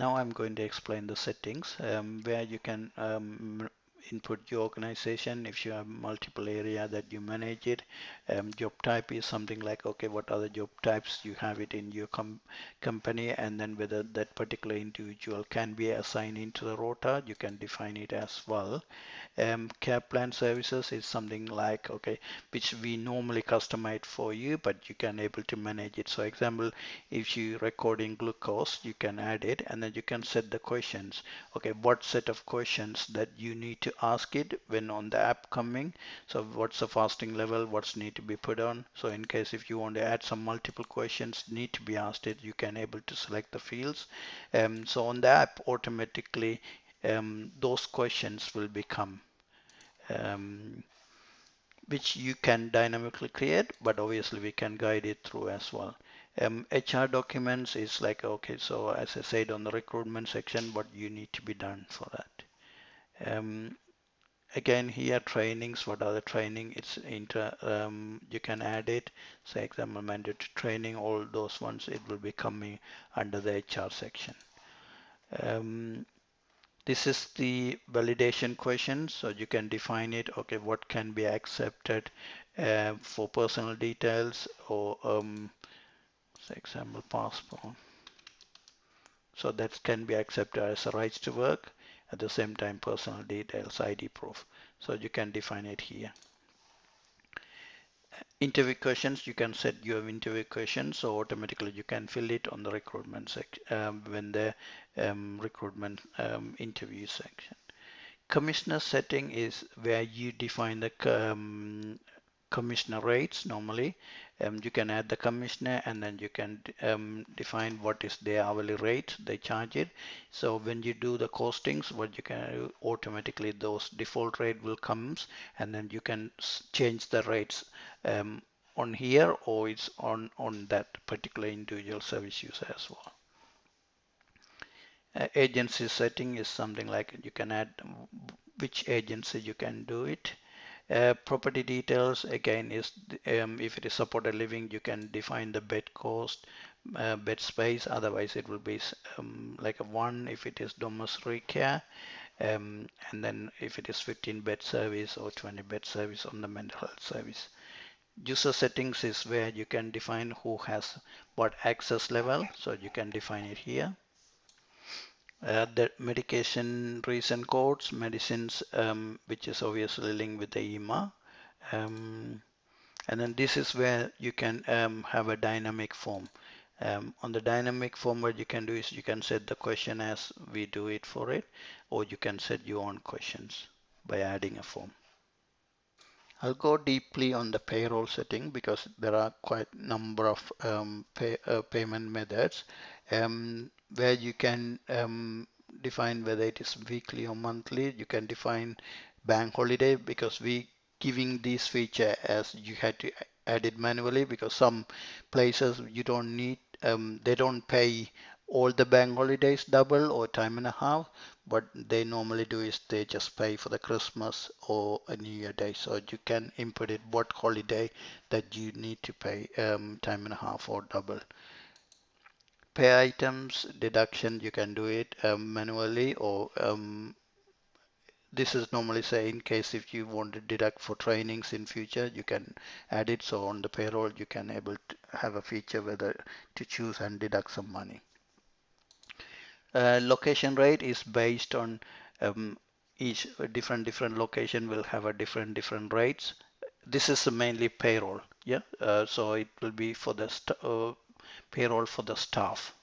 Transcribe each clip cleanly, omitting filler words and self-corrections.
Now I'm going to explain the settings where you can input your organization. If you have multiple area that you manage it, job type is something like, okay, what are the job types you have it in your company, and then whether that particular individual can be assigned into the rota, you can define it as well. Care plan services is something like, okay, which we normally customize for you, but you can able to manage it. So example, if you recording glucose, you can add it, and then you can set the questions. Okay, what set of questions that you need to ask it when on the app coming. So what's the fasting level, what's need to be put on. So in case if you want to add some multiple questions need to be asked it, you can able to select the fields. So on the app automatically those questions will become um, which you can dynamically create, but obviously we can guide it through as well. HR documents is like, okay, so as I said on the recruitment section, what you need to be done for that. Again, here trainings, what are the training? It's you can add it. Say example, mandatory training, all those ones, it will be coming under the HR section. Um, This is the validation question, so you can define it. Okay, what can be accepted for personal details or say example passport. So that can be accepted as a rights to work. At the same time, personal details, ID proof. So you can define it here. Interview questions, you can set your interview questions, so automatically you can fill it on the recruitment section when the recruitment interview section. Commissioner setting is where you define the commissioner rates normally. You can add the commissioner and then you can define what is their hourly rate they charge it. So when you do the costings, what you can do automatically those default rate will comes and then you can change the rates on here or it's on that particular individual service user as well. Agency setting is something like you can add which agency you can do it. Property details again is if it is supported living, you can define the bed cost, bed space. Otherwise, it will be like a one if it is domiciliary care, and then if it is 15 bed service or 20 bed service on the mental health service. User settings is where you can define who has what access level, so you can define it here. The medication recent codes, medicines, which is obviously linked with the EMA. Um, and then this is where you can have a dynamic form. On the dynamic form, what you can do is you can set the question as we do it for it, or you can set your own questions by adding a form. I'll go deeply on the payroll setting because there are quite a number of payment methods where you can define whether it is weekly or monthly. You can define bank holiday because we giving this feature as you had to add it manually because some places you don't need they don't pay all the bank holidays double or time and a half. What they normally do is they just pay for the Christmas or a New Year day. So you can input it what holiday that you need to pay time and a half or double. Pay items deduction, you can do it manually or this is normally say in case if you want to deduct for trainings in future, you can add it. So on the payroll, you can able to have a feature whether to choose and deduct some money. Location rate is based on each different location will have a different rates. This is mainly payroll, yeah. So it will be for the payroll for the staff.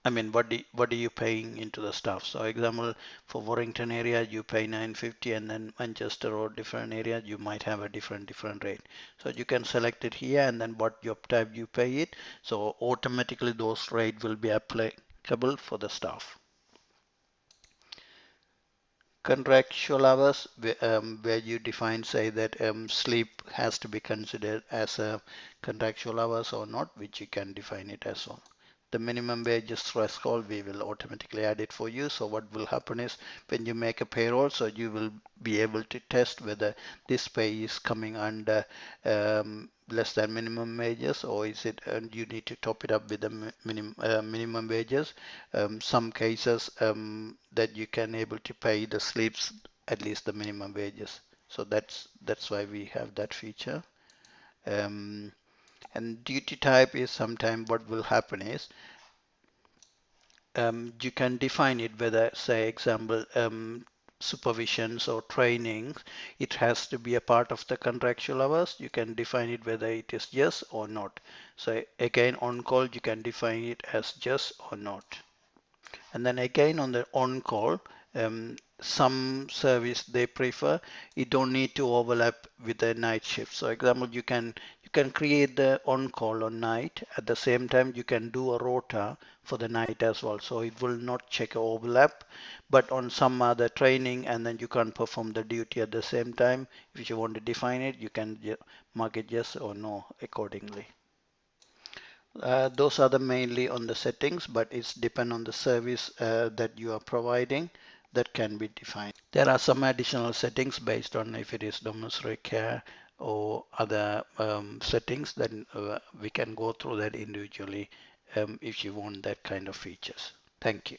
I mean, what are you paying into the staff? So example, for Warrington area, you pay 950, and then Manchester or different area, you might have a different rate. So you can select it here, and then what job type you pay it. So automatically those rate will be applicable for the staff. Contractual hours, where you define, say that sleep has to be considered as a contractual hours or not, which you can define it as well. The minimum wage threshold, we will automatically add it for you. So what will happen is when you make a payroll, so you will be able to test whether this pay is coming under less than minimum wages, or is it you need to top it up with the minimum wages. Some cases that you can able to pay the sleeps at least the minimum wages. So that's why we have that feature. Um, and duty type is sometime what will happen is you can define it whether, say, example, supervisions or trainings, it has to be a part of the contractual hours. You can define it whether it is yes or not. So again, on call, you can define it as yes or not. And then again on the on-call, some service they prefer, you don't need to overlap with the night shift. So example, you can create the on-call on night. At the same time, you can do a rota for the night as well. So it will not check overlap, but on some other training, and then you can perform the duty at the same time. If you want to define it, you can mark it yes or no accordingly. Those are the mainly on the settings, but it's depend on the service that you are providing that can be defined. There are some additional settings based on if it is domiciliary care or other settings, then we can go through that individually if you want that kind of features. Thank you.